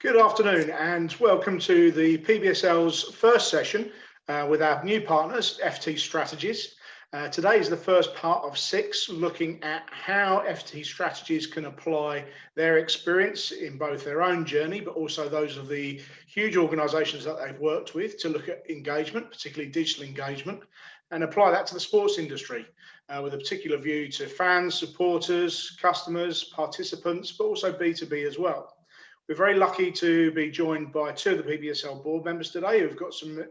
Good afternoon and welcome to the PBSL's first session with our new partners, FT Strategies. Today is the first part of 6, looking at how FT Strategies can apply their experience in both their own journey, but also those of the huge organisations that they've worked with to look at engagement, particularly digital engagement, and apply that to the sports industry with a particular view to fans, supporters, customers, participants, but also B2B as well. We're very lucky to be joined by 2 of the PBSL board members today who've got some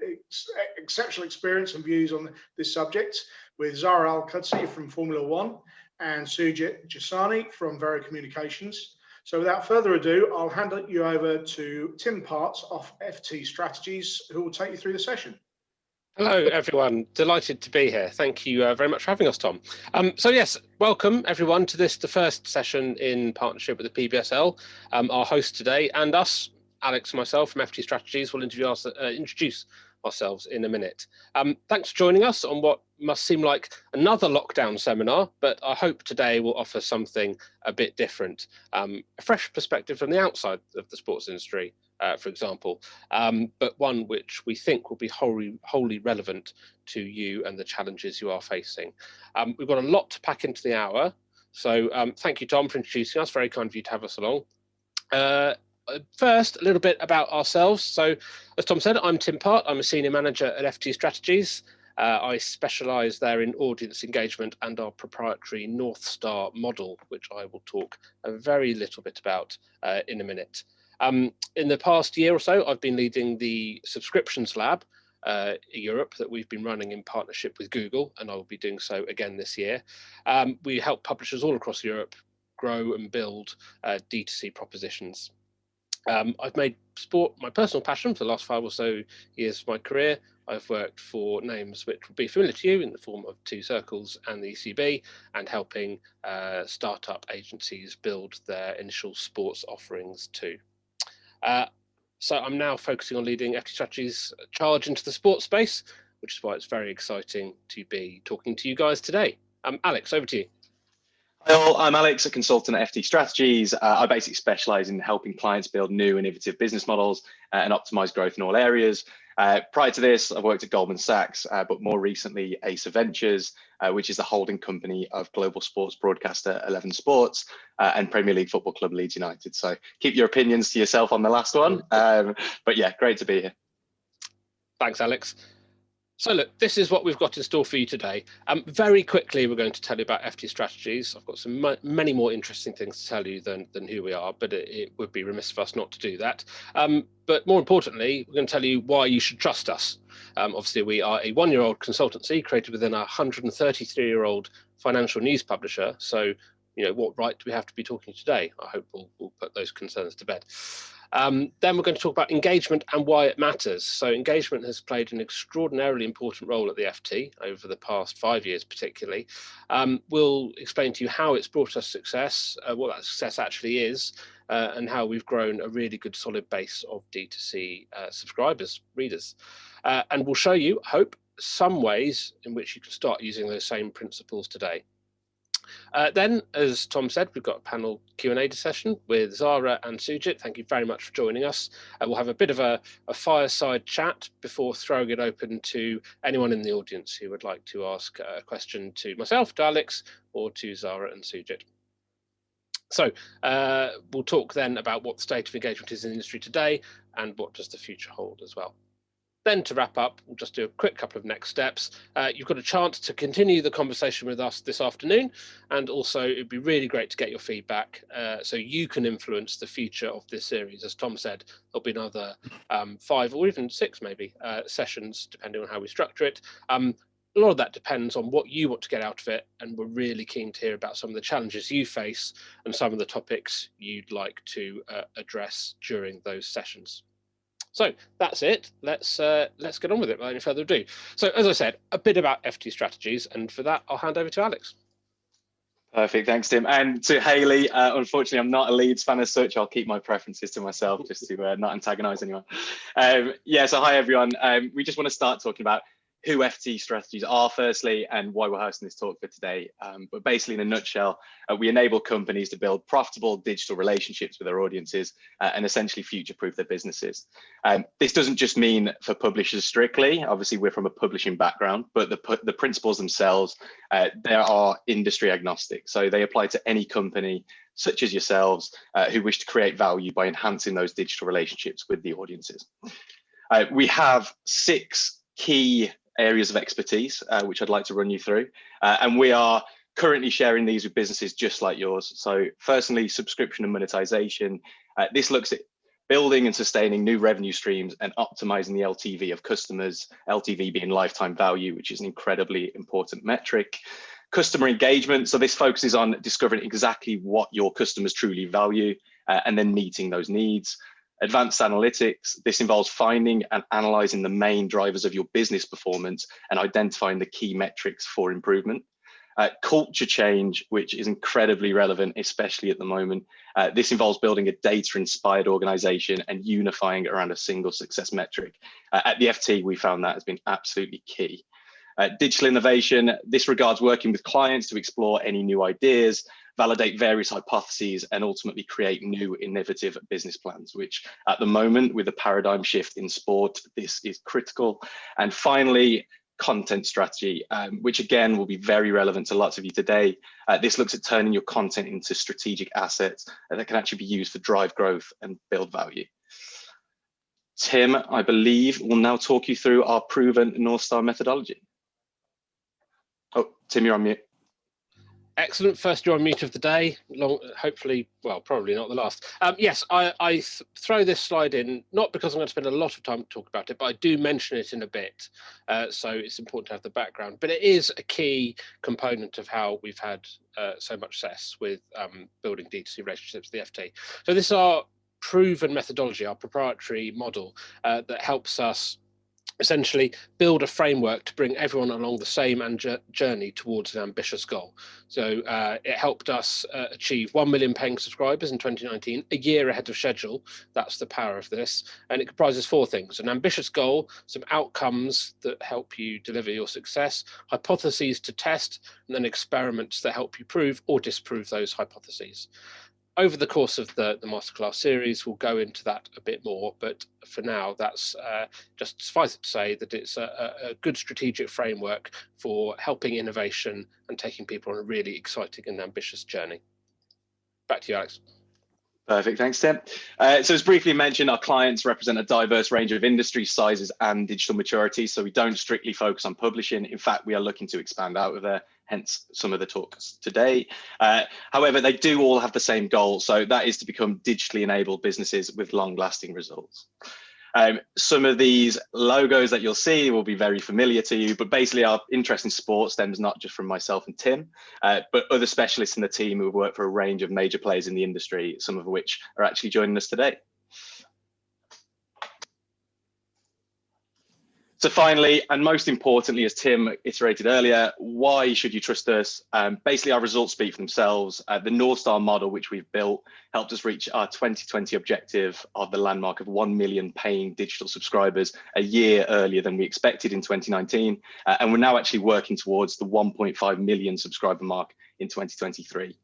exceptional experience and views on this subject, with Zara Al-Qudsi from Formula One and Sujit Jasani from Vero Communications. So without further ado, I'll hand you over to Tim Parts of FT Strategies, who will take you through the session. Hello, everyone. Delighted to be here. Thank you very much for having us, Tom. So yes, welcome everyone to the first session in partnership with the PBSL. Our host today and us, Alex and myself from FT Strategies, will introduce ourselves in a minute. Thanks for joining us on what must seem like another lockdown seminar, but I hope today will offer something a bit different, a fresh perspective from the outside of the sports industry, for example, but one which we think will be wholly relevant to you and the challenges you are facing. We've got a lot to pack into the hour, so thank you, Tom, for introducing us. Very kind of you to have us along. First, a little bit about ourselves. So, as Tom said, I'm Tim Part. I'm a senior manager at FT Strategies. I specialise there in audience engagement and our proprietary North Star model, which I will talk a very little bit about in a minute. In the past year or so, I've been leading the subscriptions lab in Europe that we've been running in partnership with Google, and I will be doing so again this year. We help publishers all across Europe grow and build D2C propositions. I've made sport my personal passion for the last 5 or so years of my career. I've worked for names which will be familiar to you in the form of 2 Circles and the ECB, and helping startup agencies build their initial sports offerings too. So I'm now focusing on leading FT Strategies' charge into the sports space, which is why it's very exciting to be talking to you guys today. Alex, over to you. Hi all, I'm Alex, a consultant at FT Strategies. I basically specialise in helping clients build new innovative business models and optimise growth in all areas. Prior to this, I've worked at Goldman Sachs, but more recently Acer Ventures, which is the holding company of global sports broadcaster 11 Sports and Premier League football club Leeds United. So keep your opinions to yourself on the last one. But yeah, great to be here. Thanks, Alex. So look, this is what we've got in store for you today. Very quickly, we're going to tell you about FT Strategies. I've got many more interesting things to tell you than who we are, but it would be remiss of us not to do that. But more importantly, we're going to tell you why you should trust us. Obviously, we are a 1-year-old consultancy created within a 133-year-old financial news publisher. So, you know, what right do we have to be talking today? I hope we'll put those concerns to bed. Then we're going to talk about engagement and why it matters. So engagement has played an extraordinarily important role at the FT over the past 5 years particularly. We'll explain to you how it's brought us success, what that success actually is, and how we've grown a really good solid base of D2C subscribers, readers. And we'll show you, I hope, some ways in which you can start using those same principles today. Then, as Tom said, we've got a panel Q&A session with Zara and Sujit. Thank you very much for joining us. We'll have a bit of a fireside chat before throwing it open to anyone in the audience who would like to ask a question to myself, to Alex, or to Zara and Sujit. So we'll talk then about what the state of engagement is in the industry today and what does the future hold as well. Then to wrap up, we'll just do a quick couple of next steps. You've got a chance to continue the conversation with us this afternoon, and also it'd be really great to get your feedback so you can influence the future of this series. As Tom said, there'll be another 5 or even 6 maybe sessions, depending on how we structure it. A lot of that depends on what you want to get out of it, and we're really keen to hear about some of the challenges you face and some of the topics you'd like to address during those sessions. So that's it. Let's get on with it without any further ado. So as I said, a bit about FT Strategies, and for that, I'll hand over to Alex. Perfect, thanks Tim. And to Hayley, unfortunately I'm not a Leeds fan as such. I'll keep my preferences to myself just to not antagonise anyone. Yeah, so hi everyone. We just want to start talking about who FT strategies are firstly, and why we're hosting this talk for today. But basically, in a nutshell, we enable companies to build profitable digital relationships with their audiences and essentially future-proof their businesses. This doesn't just mean for publishers strictly. Obviously, we're from a publishing background, but the principles themselves, they are industry agnostic. So they apply to any company, such as yourselves, who wish to create value by enhancing those digital relationships with the audiences. We have 6 key areas of expertise, which I'd like to run you through. And we are currently sharing these with businesses just like yours. So firstly, subscription and monetization. This looks at building and sustaining new revenue streams and optimizing the LTV of customers, LTV being lifetime value, which is an incredibly important metric. Customer engagement. So this focuses on discovering exactly what your customers truly value and then meeting those needs. Advanced analytics, this involves finding and analyzing the main drivers of your business performance and identifying the key metrics for improvement. Culture change, which is incredibly relevant, especially at the moment. This involves building a data-inspired organization and unifying around a single success metric. At the FT, we found that has been absolutely key. Digital innovation, this regards working with clients to explore any new ideas, validate various hypotheses, and ultimately create new innovative business plans, which at the moment, with the paradigm shift in sport, this is critical. And finally, content strategy, which again will be very relevant to lots of you today. This looks at turning your content into strategic assets that can actually be used to drive growth and build value. Tim, I believe, will now talk you through our proven North Star methodology. Oh, Tim, you're on mute. Excellent. First you're on mute of the day. Hopefully, well, probably not the last. Yes, I throw this slide in, not because I'm going to spend a lot of time to talk about it, but I do mention it in a bit. So it's important to have the background. But it is a key component of how we've had so much success with building D2C relationships with the FT. So this is our proven methodology, our proprietary model that helps us essentially build a framework to bring everyone along the same journey towards an ambitious goal. So it helped us achieve 1 million paying subscribers in 2019, a year ahead of schedule. That's the power of this. And it comprises 4 things: an ambitious goal, some outcomes that help you deliver your success, hypotheses to test, and then experiments that help you prove or disprove those hypotheses. Over the course of the masterclass series, we'll go into that a bit more, but for now, that's just suffice it to say that it's a good strategic framework for helping innovation and taking people on a really exciting and ambitious journey. Back to you, Alex. Perfect, thanks, Tim. So as briefly mentioned, our clients represent a diverse range of industry sizes and digital maturity, so we don't strictly focus on publishing. In fact, we are looking to expand out of there, hence some of the talks today. However, they do all have the same goal, so that is to become digitally enabled businesses with long-lasting results. Some of these logos that you'll see will be very familiar to you, but basically our interest in sport stems not just from myself and Tim, but other specialists in the team who have worked for a range of major players in the industry, some of which are actually joining us today. So finally, and most importantly, as Tim iterated earlier, why should you trust us? Basically, our results speak for themselves. The North Star model, which we've built, helped us reach our 2020 objective of the landmark of 1 million paying digital subscribers a year earlier than we expected in 2019. And we're now actually working towards the 1.5 million subscriber mark in 2023.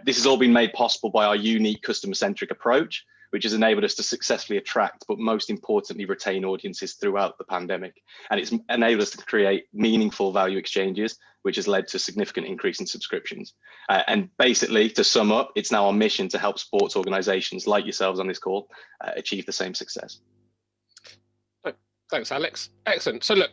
This has all been made possible by our unique customer-centric approach, which has enabled us to successfully attract, but most importantly, retain audiences throughout the pandemic. And it's enabled us to create meaningful value exchanges, which has led to a significant increase in subscriptions. And basically, to sum up, it's now our mission to help sports organizations like yourselves on this call achieve the same success. Thanks, Alex. Excellent. So look,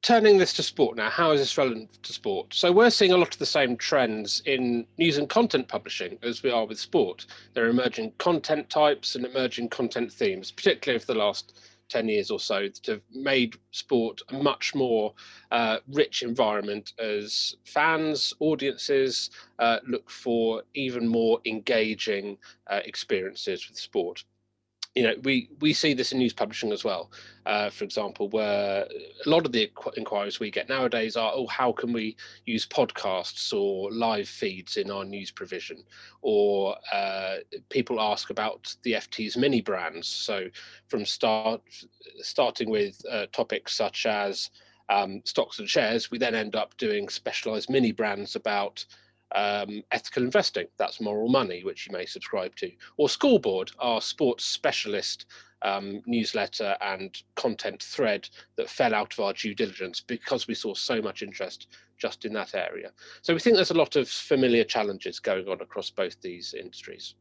turning this to sport now, how is this relevant to sport? So we're seeing a lot of the same trends in news and content publishing as we are with sport. There are emerging content types and emerging content themes, particularly over the last 10 years or so, that have made sport a much more rich environment as fans, audiences look for even more engaging experiences with sport. we see this in news publishing as well. For example, where a lot of the inquiries we get nowadays are, oh, how can we use podcasts or live feeds in our news provision? Or people ask about the FT's mini brands. So from starting with topics such as stocks and shares, we then end up doing specialized mini brands about ethical investing. That's Moral Money, which you may subscribe to, or Scoreboard, our sports specialist newsletter and content thread that fell out of our due diligence because we saw so much interest just in that area. So we think there's a lot of familiar challenges going on across both these industries.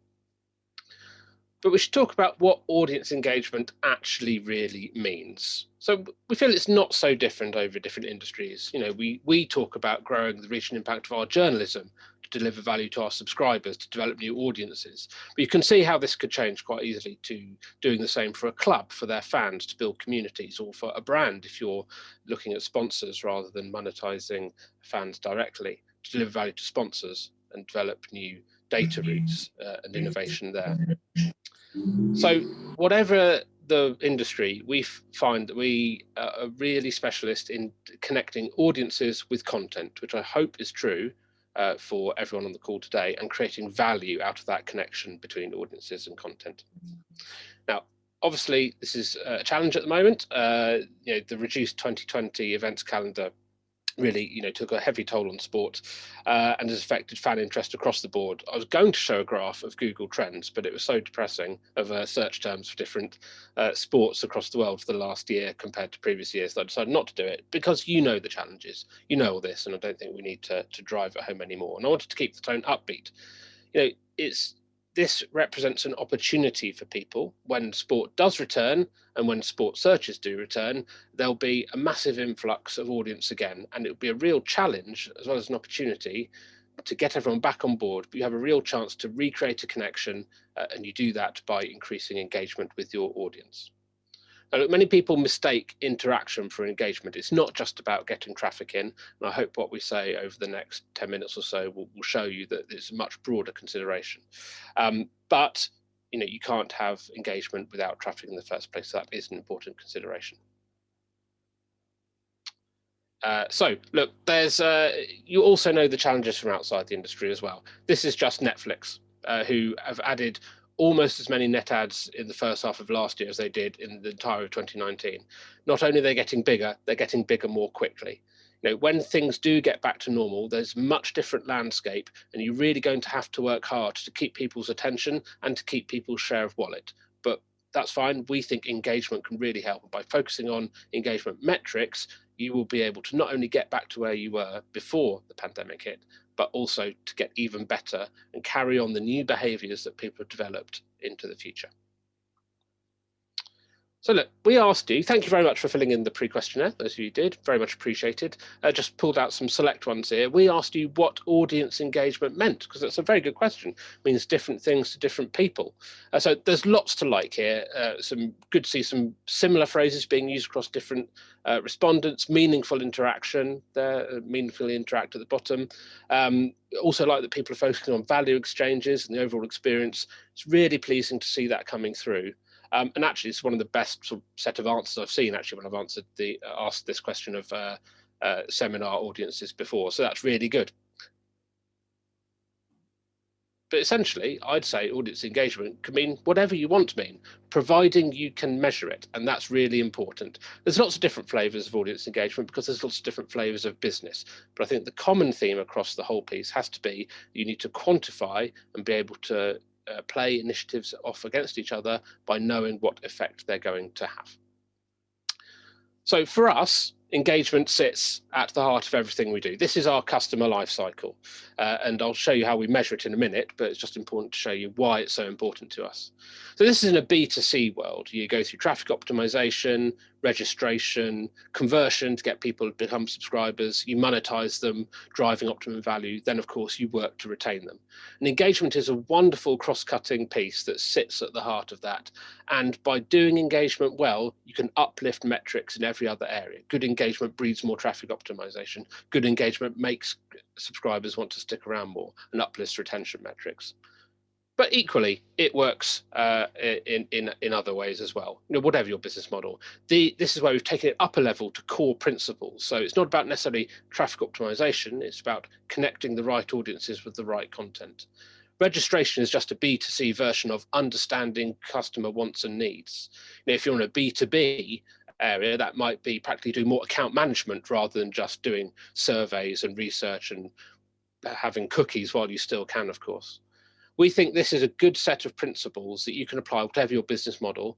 But we should talk about what audience engagement actually really means. So we feel it's not so different over different industries. We talk about growing the reach and impact of our journalism to deliver value to our subscribers, to develop new audiences. But you can see how this could change quite easily to doing the same for a club, for their fans, to build communities, or for a brand if you're looking at sponsors rather than monetizing fans directly, to deliver value to sponsors and develop new data routes and innovation there. So whatever the industry, we find that we are really specialist in connecting audiences with content, which I hope is true for everyone on the call today, and creating value out of that connection between audiences and content. Now, obviously, this is a challenge at the moment. The reduced 2020 events calendar really, took a heavy toll on sport and has affected fan interest across the board. I was going to show a graph of Google Trends, but it was so depressing of search terms for different sports across the world for the last year compared to previous years that I decided not to do it because the challenges, all this, and I don't think we need to drive it home anymore. And I wanted to keep the tone upbeat. This represents an opportunity for people when sport does return and when sport searches do return. There'll be a massive influx of audience again, and it'll be a real challenge as well as an opportunity to get everyone back on board. But you have a real chance to recreate a connection, and you do that by increasing engagement with your audience. Now, many people mistake interaction for engagement. It's not just about getting traffic in, and I hope what we say over the next 10 minutes or so will show you that it's a much broader consideration. But you can't have engagement without traffic in the first place. So that is an important consideration. So look, there's you also know the challenges from outside the industry as well. This is just Netflix, who have added almost as many net ads in the first half of last year as they did in the entire of 2019. Not only are they getting bigger, they're getting bigger more quickly. When things do get back to normal, there's a much different landscape, and you're really going to have to work hard to keep people's attention and to keep people's share of wallet. But that's fine. We think engagement can really help. By focusing on engagement metrics, you will be able to not only get back to where you were before the pandemic hit, but also to get even better and carry on the new behaviors that people have developed into the future. So look, we asked you, thank you very much for filling in the pre-questionnaire, those of you did, very much appreciated. Just pulled out some select ones here. We asked you what audience engagement meant, because that's a very good question. It means different things to different people. So there's lots to like here. Some good to see some similar phrases being used across different respondents. Meaningful interaction there, meaningfully interact at the bottom. Also like that people are focusing on value exchanges and the overall experience. It's really pleasing to see that coming through. And actually, it's one of the best sort of set of answers I've seen actually when I've asked this question of seminar audiences before. So that's really good. But essentially, I'd say audience engagement can mean whatever you want to mean, providing you can measure it. And that's really important. There's lots of different flavors of audience engagement because there's lots of different flavors of business. But I think the common theme across the whole piece has to be you need to quantify and be able to play initiatives off against each other by knowing what effect they're going to have. So for us, engagement sits at the heart of everything we do. This is our customer life cycle, and I'll show you how we measure it in a minute, but it's just important to show you why it's so important to us. So this is in a B2C world. You go through traffic optimization, registration, conversion to get people to become subscribers, you monetize them, driving optimum value, then of course you work to retain them. And engagement is a wonderful cross-cutting piece that sits at the heart of that. And by doing engagement well, you can uplift metrics in every other area. Good engagement breeds more traffic optimization. Good engagement makes subscribers want to stick around more and uplifts retention metrics. But equally, it works in other ways as well. Whatever your business model. This is where we've taken it up a level to core principles. So it's not about necessarily traffic optimization. It's about connecting the right audiences with the right content. Registration is just a B2C version of understanding customer wants and needs. If you're in a B2B area, that might be practically doing more account management rather than just doing surveys and research and having cookies while you still can, of course. We think this is a good set of principles that you can apply whatever your business model.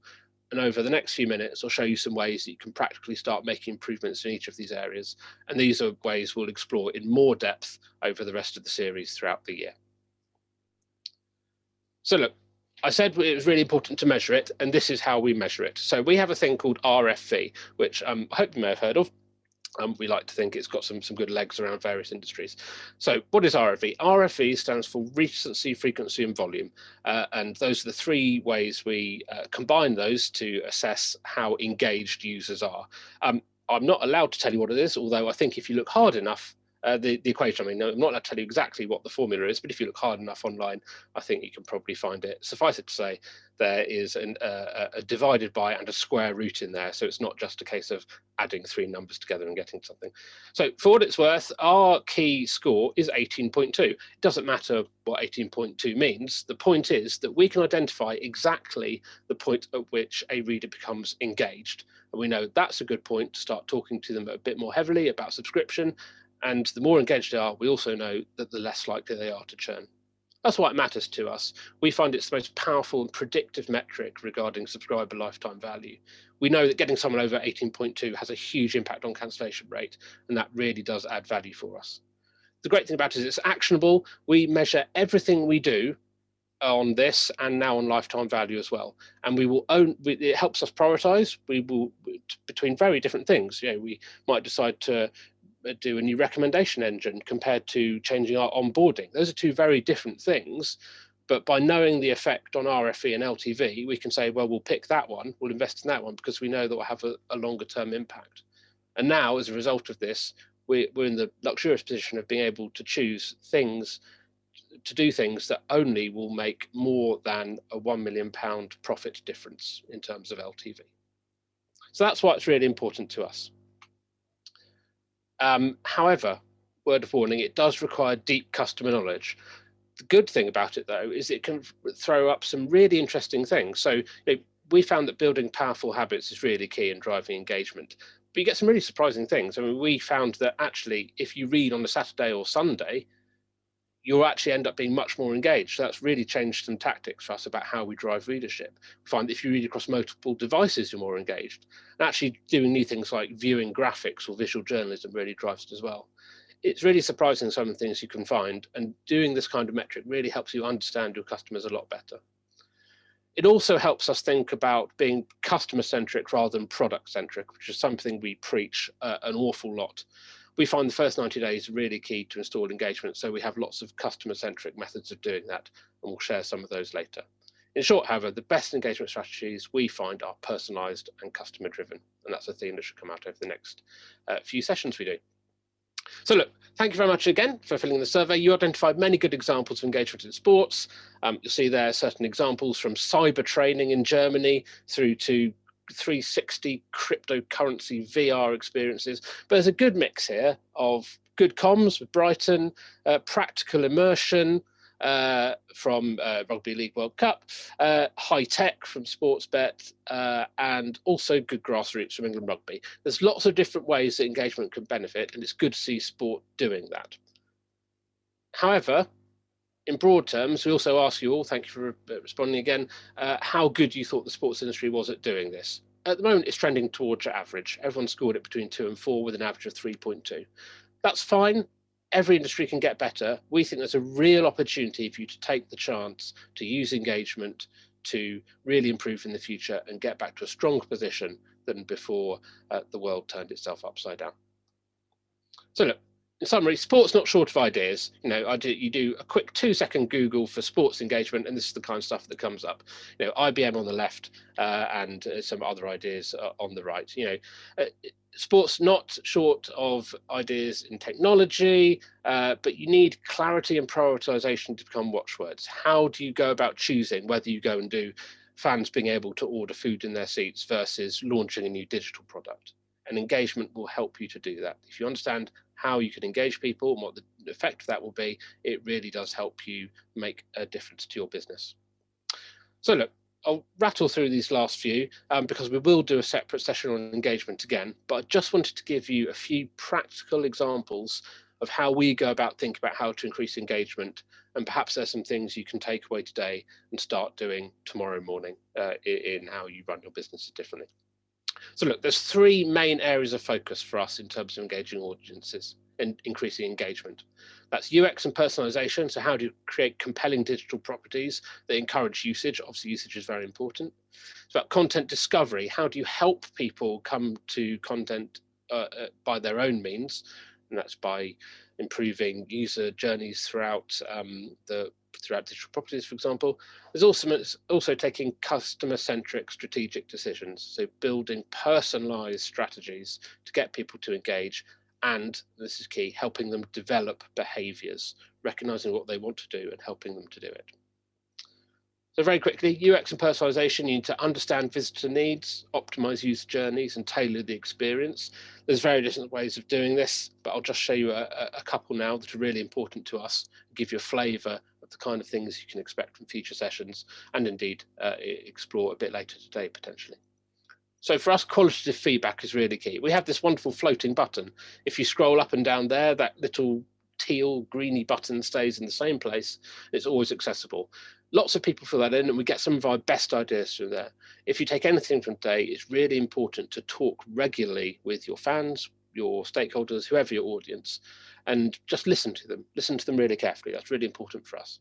And over the next few minutes, I'll show you some ways that you can practically start making improvements in each of these areas. And these are ways we'll explore in more depth over the rest of the series throughout the year. So look, I said it was really important to measure it, and this is how we measure it. So we have a thing called RFV, which I hope you may have heard of. We like to think it's got some good legs around various industries. So what is RFV? RFV stands for recency, frequency, and volume. And those are the three ways we combine those to assess how engaged users are. I'm not allowed to tell you what it is, although I think if you look hard enough, the equation, I'm not allowed to tell you exactly what the formula is, but if you look hard enough online, I think you can probably find it. Suffice it to say, there is a divided by and a square root in there. So it's not just a case of adding three numbers together and getting something. So for what it's worth, our key score is 18.2. It doesn't matter what 18.2 means. The point is that we can identify exactly the point at which a reader becomes engaged. And we know that's a good point to start talking to them a bit more heavily about subscription. And the more engaged they are, we also know that the less likely they are to churn. That's why it matters to us. We find it's the most powerful and predictive metric regarding subscriber lifetime value. We know that getting someone over 18.2 has a huge impact on cancellation rate, and that really does add value for us. The great thing about it is it's actionable. We measure everything we do on this and now on lifetime value as well. And it helps us prioritize. We will between very different things. We might decide to do a new recommendation engine compared to changing our onboarding. Those are two very different things, but by knowing the effect on RFE and LTV, we can say, well, we'll pick that one, we'll invest in that one because we know that we'll have a longer term impact. And now, as a result of this, we're in the luxurious position of being able to choose things, to do things that only will make more than a £1 million profit difference in terms of LTV. So that's why it's really important to us. However, word of warning, it does require deep customer knowledge. The good thing about it, though, is it can throw up some really interesting things. So we found that building powerful habits is really key in driving engagement. But you get some really surprising things. I mean, we found that actually, if you read on a Saturday or Sunday, you'll actually end up being much more engaged. So that's really changed some tactics for us about how we drive readership. We find that if you read across multiple devices, you're more engaged. And actually doing new things like viewing graphics or visual journalism really drives it as well. It's really surprising some of the things you can find, and doing this kind of metric really helps you understand your customers a lot better. It also helps us think about being customer-centric rather than product-centric, which is something we preach an awful lot. We find the first 90 days really key to install engagement, so we have lots of customer-centric methods of doing that, and we'll share some of those later. In short, however, the best engagement strategies we find are personalised and customer-driven, and that's a theme that should come out over the next few sessions we do. So look, thank you very much again for filling in the survey. You identified many good examples of engagement in sports. You'll see there certain examples from cyber training in Germany through to 360 cryptocurrency VR experiences. But there's a good mix here of good comms with Brighton, practical immersion from Rugby League World Cup, high tech from Sportsbet, and also good grassroots from England Rugby. There's lots of different ways that engagement can benefit, and it's good to see sport doing that. However, in broad terms, we also ask you all, thank you for responding again, how good you thought the sports industry was at doing this. At the moment, it's trending towards your average. Everyone scored it between 2 and 4 with an average of 3.2. That's fine. Every industry can get better. We think there's a real opportunity for you to take the chance to use engagement to really improve in the future and get back to a stronger position than before the world turned itself upside down. So look, in summary, sport's not short of ideas. You do a quick 2-second Google for sports engagement, and this is the kind of stuff that comes up. IBM on the left and some other ideas on the right. Sport's not short of ideas in technology, but you need clarity and prioritization to become watchwords. How do you go about choosing whether you go and do fans being able to order food in their seats versus launching a new digital product? And engagement will help you to do that. If you understand how you can engage people and what the effect of that will be, it really does help you make a difference to your business. So look, I'll rattle through these last few because we will do a separate session on engagement again, but I just wanted to give you a few practical examples of how we go about thinking about how to increase engagement, and perhaps there's some things you can take away today and start doing tomorrow morning in how you run your businesses differently. So look, there's 3 main areas of focus for us in terms of engaging audiences and increasing engagement. That's UX and personalization. So how do you create compelling digital properties that encourage usage? Obviously, usage is very important. It's about content discovery. How do you help people come to content by their own means? And that's by improving user journeys throughout digital properties, for example. There's also taking customer-centric strategic decisions, so building personalized strategies to get people to engage, and this is key, helping them develop behaviors, recognizing what they want to do and helping them to do it. So very quickly, UX and personalization, you need to understand visitor needs, optimize user journeys, and tailor the experience. There's very different ways of doing this, but I'll just show you a couple now that are really important to us, give you a flavor of the kind of things you can expect from future sessions, and indeed explore a bit later today, potentially. So for us, qualitative feedback is really key. We have this wonderful floating button. If you scroll up and down there, that little teal greeny button stays in the same place. It's always accessible. Lots of people fill that in, and we get some of our best ideas through there. If you take anything from today, it's really important to talk regularly with your fans, your stakeholders, whoever your audience, and just listen to them really carefully. That's really important for us.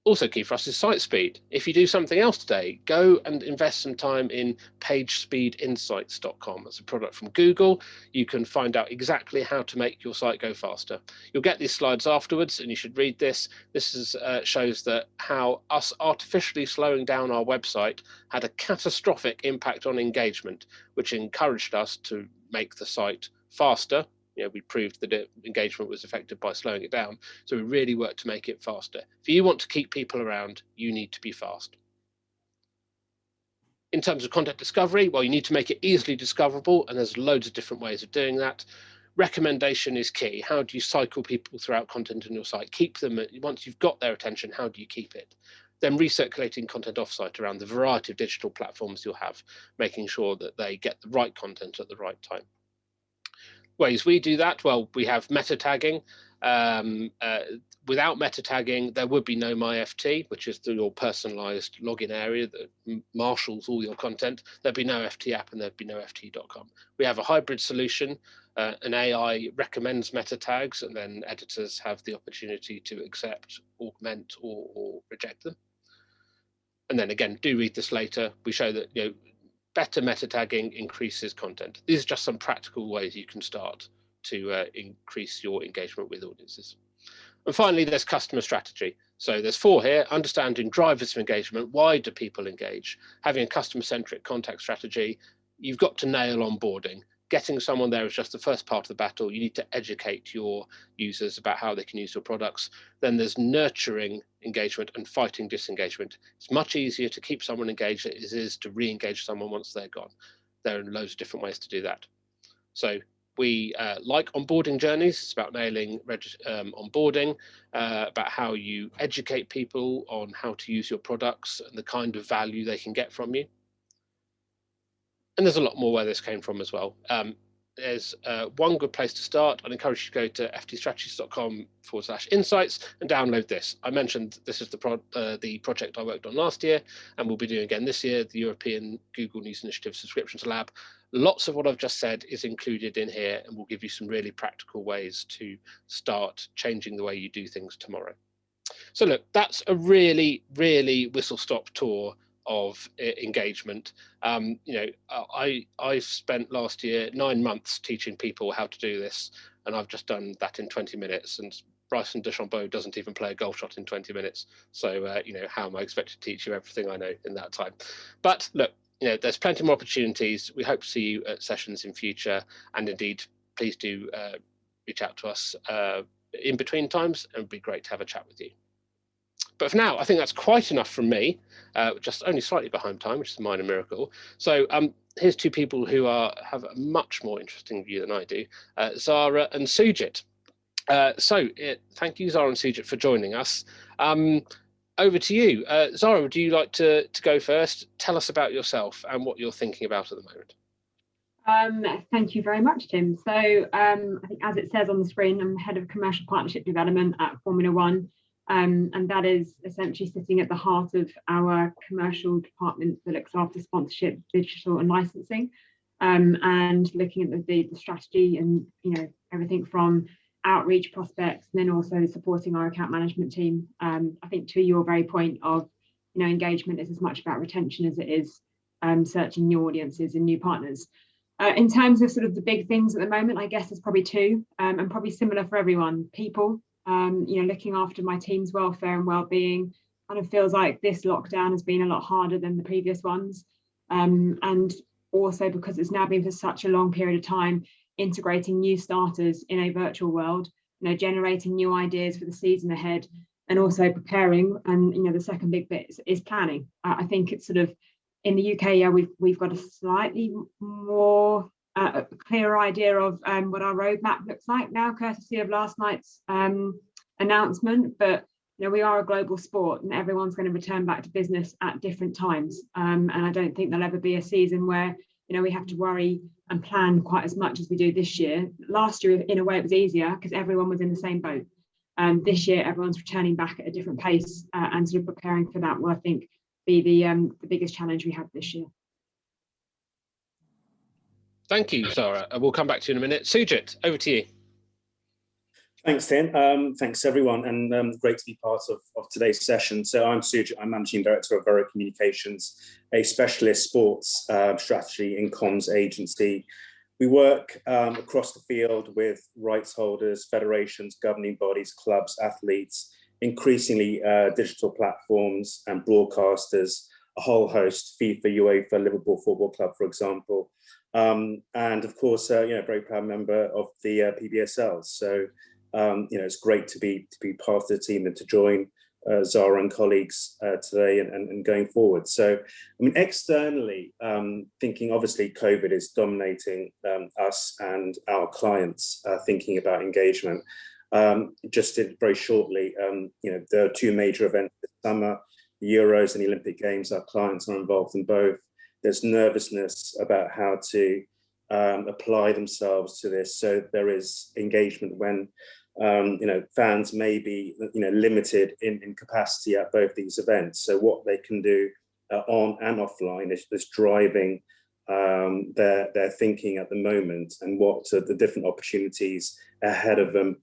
Also key for us is site speed. If you do something else today, go and invest some time in pagespeedinsights.com. It's a product from Google. You can find out exactly how to make your site go faster. You'll get these slides afterwards, and you should read this. This shows that how us artificially slowing down our website had a catastrophic impact on engagement, which encouraged us to make the site faster. We proved that engagement was affected by slowing it down. So we really worked to make it faster. If you want to keep people around, you need to be fast. In terms of content discovery, well, you need to make it easily discoverable, and there's loads of different ways of doing that. Recommendation is key. How do you cycle people throughout content on your site? Keep them, once you've got their attention, how do you keep it? Then recirculating content offsite around the variety of digital platforms you'll have, making sure that they get the right content at the right time. Ways we do that, well, we have meta tagging. Without meta tagging, there would be no MyFT, which is your personalized login area that marshals all your content. There'd be no FT app, and there'd be no FT.com. We have a hybrid solution. An AI recommends meta tags, and then editors have the opportunity to accept, augment, or reject them. And then again, do read this later. We show that better meta tagging increases content. These are just some practical ways you can start to increase your engagement with audiences. And finally, there's customer strategy. So there's 4 here: understanding drivers of engagement. Why do people engage? Having a customer-centric contact strategy. You've got to nail onboarding. Getting someone there is just the first part of the battle. You need to educate your users about how they can use your products. Then there's nurturing engagement and fighting disengagement. It's much easier to keep someone engaged than it is to re-engage someone once they're gone. There are loads of different ways to do that. So we like onboarding journeys. It's about nailing onboarding, about how you educate people on how to use your products and the kind of value they can get from you. And there's a lot more where this came from as well. There's one good place to start. I'd encourage you to go to ftstrategies.com/insights and download this. I mentioned this is the project I worked on last year, and we'll be doing again this year, the European Google News Initiative Subscriptions Lab. Lots of what I've just said is included in here, and we'll give you some really practical ways to start changing the way you do things tomorrow. So look, that's a really, really whistle-stop tour of engagement. I've spent last year 9 months teaching people how to do this, and I've just done that in 20 minutes. And Bryson DeChambeau doesn't even play a golf shot in 20 minutes. So, how am I expected to teach you everything I know in that time? But look, there's plenty more opportunities. We hope to see you at sessions in future. And indeed, please do reach out to us in between times. It would be great to have a chat with you. But for now, I think that's quite enough from me, just only slightly behind time, which is a minor miracle. So here's two people who have a much more interesting view than I do, Zara and Sujit. Thank you, Zara and Sujit, for joining us. Over to you. Zara, would you like to go first? Tell us about yourself and what you're thinking about at the moment. Thank you very much, Tim. So I think, as it says on the screen, I'm head of commercial partnership development at Formula One. And that is essentially sitting at the heart of our commercial department that looks after sponsorship, digital and licensing, and looking at the strategy and everything from outreach, prospects, and then also supporting our account management team. I think to your very point of engagement is as much about retention as it is searching new audiences and new partners. In terms of sort of the big things at the moment, I guess there's probably two, and probably similar for everyone. People. Looking after my team's welfare and well-being kind of feels like this lockdown has been a lot harder than the previous ones, and also because it's now been for such a long period of time, integrating new starters in a virtual world, generating new ideas for the season ahead, and also preparing. And the second big bit is planning. I think it's sort of in the UK, we've got a slightly more a clearer idea of what our roadmap looks like now, courtesy of last night's announcement. But we are a global sport, and everyone's going to return back to business at different times. And I don't think there'll ever be a season where we have to worry and plan quite as much as we do this year. Last year, in a way, it was easier because everyone was in the same boat. This year, everyone's returning back at a different pace, and sort of preparing for that will, I think, be the biggest challenge we have this year. Thank you, Zara. We'll come back to you in a minute. Sujit, over to you. Thanks, Tim. Thanks, everyone, and great to be part of today's session. So I'm Sujit. I'm Managing Director of Vero Communications, a specialist sports strategy and comms agency. We work across the field with rights holders, federations, governing bodies, clubs, athletes, increasingly digital platforms and broadcasters, a whole host, FIFA, UEFA, Liverpool Football Club, for example. And of course, very proud member of the PBSL. So, it's great to be part of the team and to join Zara and colleagues today and going forward. So, externally, thinking obviously COVID is dominating us and our clients thinking about engagement. Just very shortly, there are two major events this summer, the Euros and the Olympic Games. Our clients are involved in both. There's nervousness about how to apply themselves to this. So there is engagement when fans may be limited in capacity at both these events. So what they can do on and offline is driving their thinking at the moment, and what the different opportunities ahead of them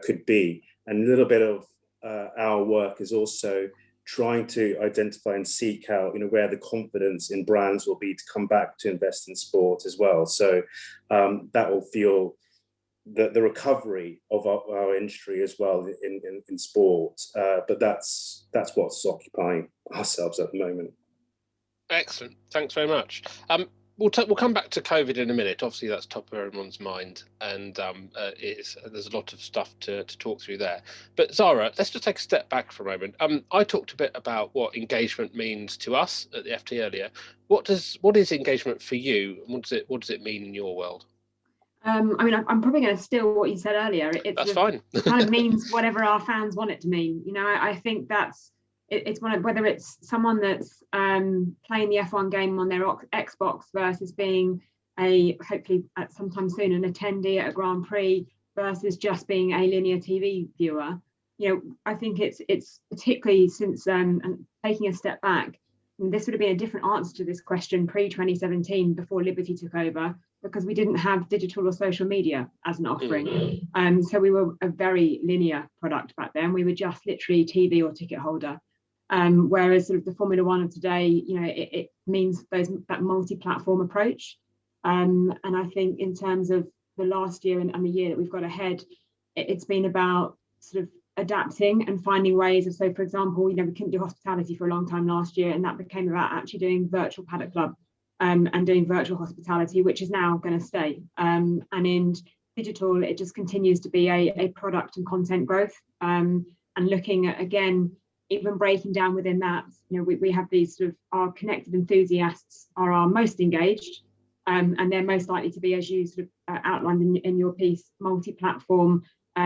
could be. And a little bit of our work is also trying to identify and seek out, where the confidence in brands will be to come back to invest in sport as well. So that will fuel the recovery of our industry as well in sport. But that's what's occupying ourselves at the moment. Excellent. Thanks very much. We'll come back to COVID in a minute. Obviously, that's top of everyone's mind, and there's a lot of stuff to talk through there. But Zara, let's just take a step back for a moment. I talked a bit about what engagement means to us at the FT earlier. What is engagement for you, and what does it mean in your world? I'm probably going to steal what you said earlier. That's fine. It kind of means whatever our fans want it to mean. I think it's whether it's someone that's playing the F1 game on their Xbox versus being hopefully at sometime soon an attendee at a Grand Prix versus just being a linear TV viewer. I think it's particularly since and taking a step back, this would have been a different answer to this question pre-2017 before Liberty took over, because we didn't have digital or social media as an offering. So we were a very linear product back then. We were just literally TV or ticket holder. Whereas sort of the Formula One of today, it means that multi-platform approach. And I think in terms of the last year and the year that we've got ahead, it's been about sort of adapting and finding ways of, so for example, we couldn't do hospitality for a long time last year, and that became about actually doing virtual paddock club and doing virtual hospitality, which is now going to stay. And in digital, it just continues to be a product and content growth, and looking at, again, even breaking down within that, we have these sort of, our connected enthusiasts are our most engaged, and they're most likely to be, as you sort of outlined in your piece, multi-platform,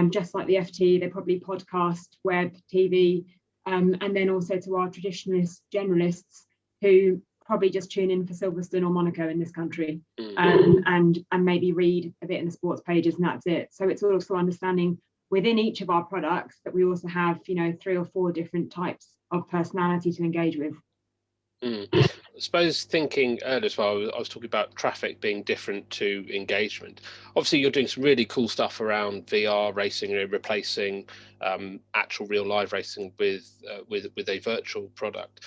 just like the FT, they probably podcast, web, TV, and then also to our traditionalist generalists who probably just tune in for Silverstone or Monaco in this country, and maybe read a bit in the sports pages, and that's it. So it's also understanding within each of our products that we also have, 3 or 4 different types of personality to engage with. I suppose thinking earlier as well, I was talking about traffic being different to engagement. Obviously, you're doing some really cool stuff around VR racing, replacing actual real live racing with a virtual product.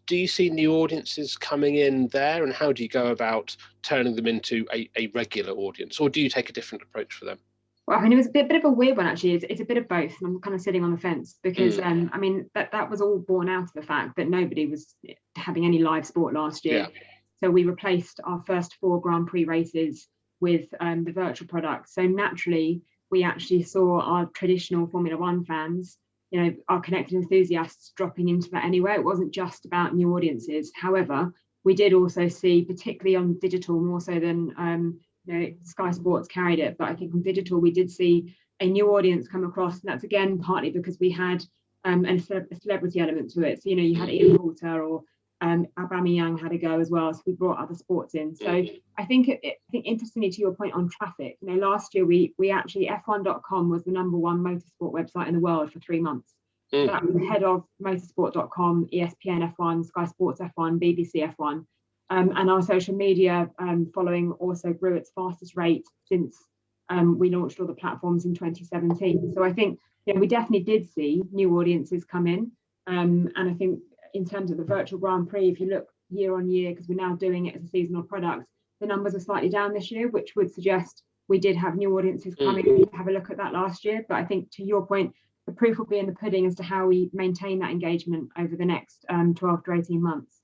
Do you see new audiences coming in there, and how do you go about turning them into a regular audience, or do you take a different approach for them? Well, I mean, it was a bit of a weird one, actually. It's a bit of both, and I'm kind of sitting on the fence because, I mean, that was all born out of the fact that nobody was having any live sport last year. Yeah. So we replaced our first 4 Grand Prix races with the virtual product. So naturally, we actually saw our traditional Formula One fans, our connected enthusiasts dropping into that anyway. It wasn't just about new audiences. However, we did also see, particularly on digital, more so than Sky Sports carried it, but I think on digital we did see a new audience come across, and that's again partly because we had a celebrity element to it. So you had Ian Poulter or Aubameyang had a go as well, so we brought other sports in. So I think interestingly, to your point on traffic, last year we actually, F1.com was the #1 motorsport website in the world for 3 months. So that was ahead of motorsport.com, ESPN F1, Sky Sports F1, BBC F1. And our social media following also grew its fastest rate since we launched all the platforms in 2017. So I think we definitely did see new audiences come in. And I think in terms of the virtual Grand Prix, if you look year on year, because we're now doing it as a seasonal product, the numbers are slightly down this year, which would suggest we did have new audiences coming in to have a look at that last year. But I think to your point, the proof will be in the pudding as to how we maintain that engagement over the next 12 to 18 months.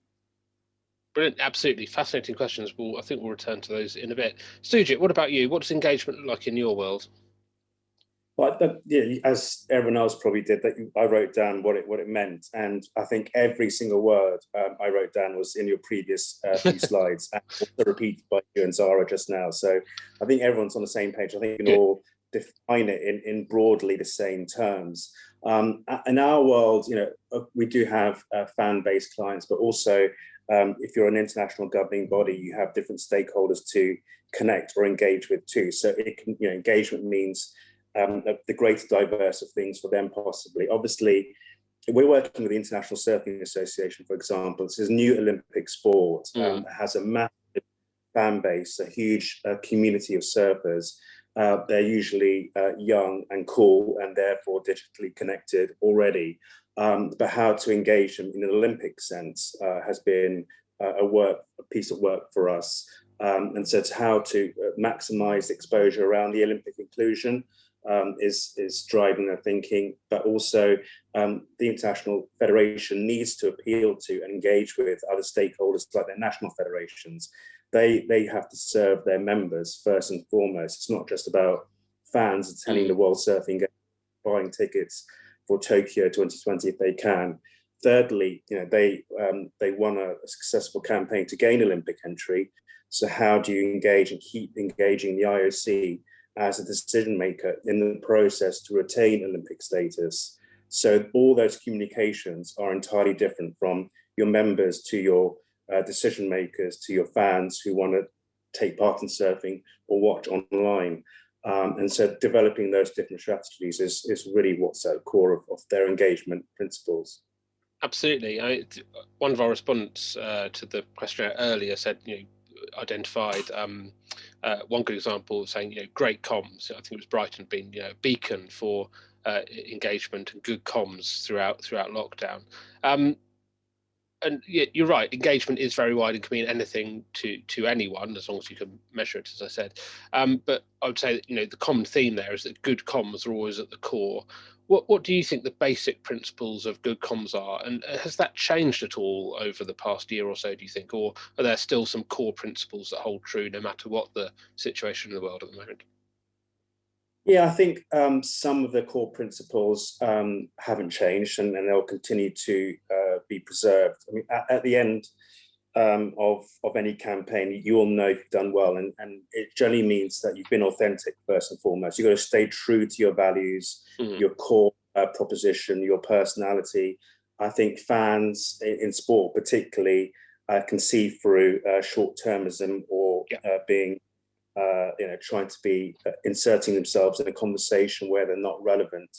Brilliant, absolutely fascinating questions. I think we'll return to those in a bit. Sujit, what about you? What does engagement look like in your world? Well, as everyone else probably did, that I wrote down what it meant, and I think every single word I wrote down was in your previous few slides, and also repeated by you and Zara just now. So I think everyone's on the same page. I think we can all define it in broadly the same terms. In our world, we do have fan-based clients, but also if you're an international governing body, you have different stakeholders to connect or engage with too. So it can, engagement means the greater diverse of things for them possibly. Obviously, we're working with the International Surfing Association, for example. This is a new Olympic sport, has a massive fan base, a huge community of surfers. They're usually young and cool and therefore digitally connected already. But how to engage them in an Olympic sense has been a piece of work for us. And so it's how to maximize exposure around the Olympic inclusion is driving their thinking, but also the International Federation needs to appeal to and engage with other stakeholders like their national federations. They have to serve their members first and foremost. It's not just about fans attending the World Surfing Games, buying tickets for Tokyo 2020 if they can. Thirdly, they won a successful campaign to gain Olympic entry. So how do you engage and keep engaging the IOC as a decision maker in the process to retain Olympic status? So all those communications are entirely different from your members to your decision makers to your fans who want to take part in surfing or watch online. And so developing those different strategies is really what's at the core of their engagement principles. Absolutely. One of our respondents to the questionnaire earlier said, identified one good example saying, great comms. I think it was Brighton being a beacon for engagement and good comms throughout lockdown. And you're right, engagement is very wide and can mean anything to anyone, as long as you can measure it, as I said. But I would say that, the common theme there is that good comms are always at the core. What do you think the basic principles of good comms are? And has that changed at all over the past year or so, do you think? Or are there still some core principles that hold true no matter what the situation in the world at the moment? Yeah, I think some of the core principles haven't changed, and they'll continue to be preserved. I mean, at the end of any campaign, you all know if you've done well, and it generally means that you've been authentic first and foremost. You've got to stay true to your values, your core proposition, your personality. I think fans in sport particularly can see through short-termism or being trying to be inserting themselves in a conversation where they're not relevant.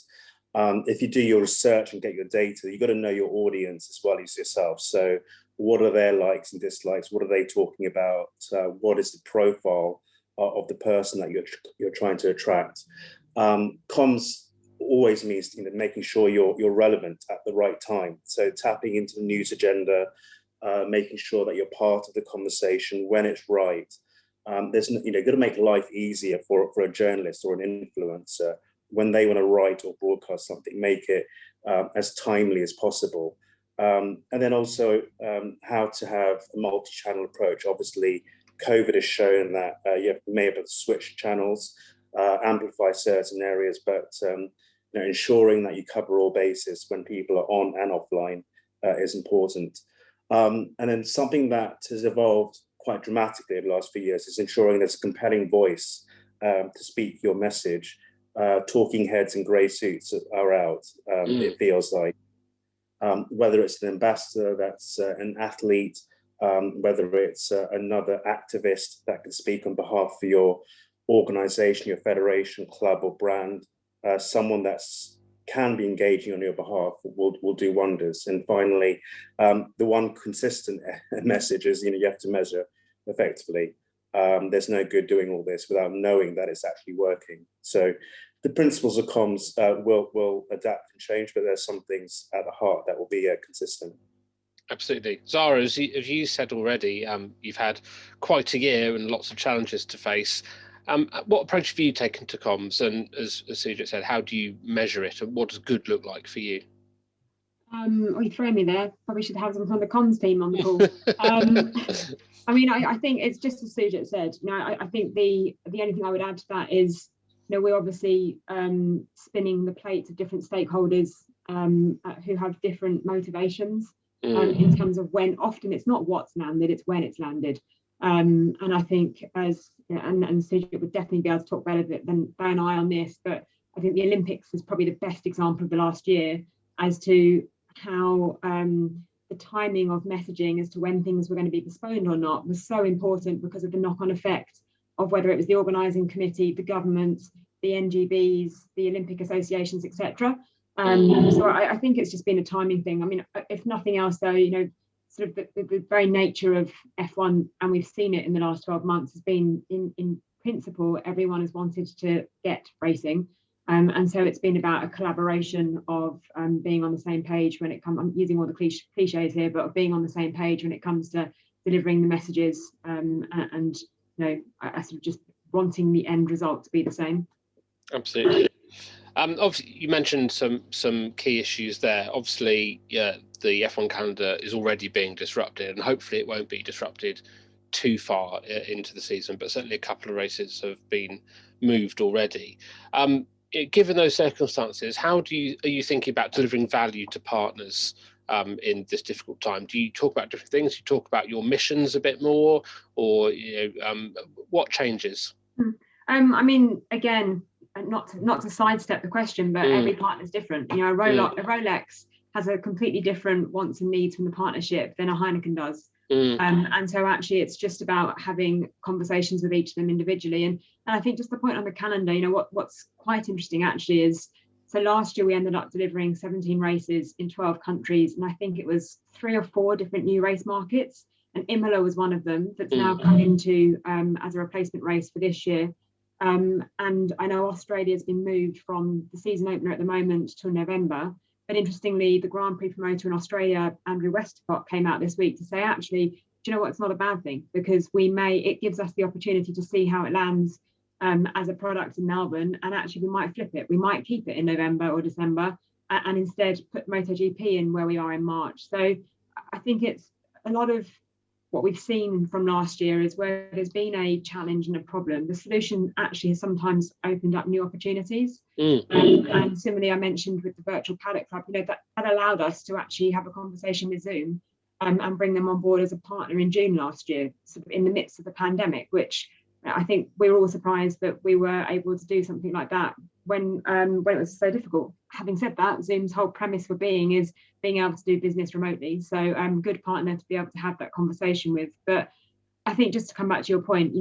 If you do your research and get your data, you've got to know your audience as well as yourself. So what are their likes and dislikes? What are they talking about? What is the profile of the person that you're trying to attract? Comms always means making sure you're relevant at the right time. So tapping into the news agenda, making sure that you're part of the conversation when it's right. There's got to make life easier for a journalist or an influencer when they want to write or broadcast something. Make it as timely as possible, and then also how to have a multi-channel approach. Obviously, COVID has shown that you may have to switch channels, amplify certain areas, but ensuring that you cover all bases when people are on and offline is important. And then something that has evolved quite dramatically over the last few years is ensuring there's a compelling voice to speak your message. Talking heads in grey suits are out, it feels like. Whether it's an ambassador that's an athlete, whether it's another activist that can speak on behalf of your organization, your federation, club or brand, someone that's can be engaging on your behalf will do wonders. And finally, the one consistent message is, you have to measure effectively. There's no good doing all this without knowing that it's actually working. So the principles of comms will adapt and change, but there's some things at the heart that will be consistent. Absolutely. Zara, as you said already, you've had quite a year and lots of challenges to face. What approach have you taken to comms? And as Sujit said, how do you measure it? And what does good look like for you? You throw me there. Probably should have someone from the comms team on the call. I mean, I think it's just as Sujit said. I think the only thing I would add to that is, we're obviously spinning the plates of different stakeholders who have different motivations in terms of when. Often it's not what's landed, it's when it's landed. And I think and Sujit would definitely be able to talk better than I on this, but I think the Olympics is probably the best example of the last year as to how the timing of messaging as to when things were going to be postponed or not was so important because of the knock-on effect of whether it was the organising committee, the government, the NGBs, the Olympic associations, etc. So I think it's just been a timing thing. I mean, if nothing else, though, sort of the very nature of F1, and we've seen it in the last 12 months, has been in principle, everyone has wanted to get racing. And so it's been about a collaboration of being on the same page when it comes, I'm using all the cliches here, but of being on the same page when it comes to delivering the messages and I sort of just wanting the end result to be the same. Absolutely. Obviously, you mentioned some key issues there. Obviously, the F1 calendar is already being disrupted, and hopefully it won't be disrupted too far into the season, but certainly a couple of races have been moved already. Given those circumstances, how are you thinking about delivering value to partners in this difficult time? Do you talk about different things? Do you talk about your missions a bit more, or what changes? I mean, again, not to sidestep the question, but every partner is different. A Rolex has a completely different wants and needs from the partnership than a Heineken does. And so actually it's just about having conversations with each of them individually. And I think just the point on the calendar, what's quite interesting actually is, so last year we ended up delivering 17 races in 12 countries. And I think it was 3 or 4 different new race markets. And Imola was one of them that's now come into as a replacement race for this year. And I know Australia has been moved from the season opener at the moment till November. But interestingly, the Grand Prix promoter in Australia, Andrew Westcott, came out this week to say, actually, do you know what? It's not a bad thing, because it gives us the opportunity to see how it lands as a product in Melbourne, and actually we might flip it. We might keep it in November or December and instead put MotoGP in where we are in March. So I think it's a lot of what we've seen from last year is where there's been a challenge and a problem, the solution actually has sometimes opened up new opportunities. And similarly, I mentioned with the virtual paddock club, that allowed us to actually have a conversation with Zoom and bring them on board as a partner in June last year, sort of in the midst of the pandemic, which I think we were all surprised that we were able to do something like that when it was so difficult. Having said that, Zoom's whole premise for being able to do business remotely. So good partner to be able to have that conversation with. But I think just to come back to your point,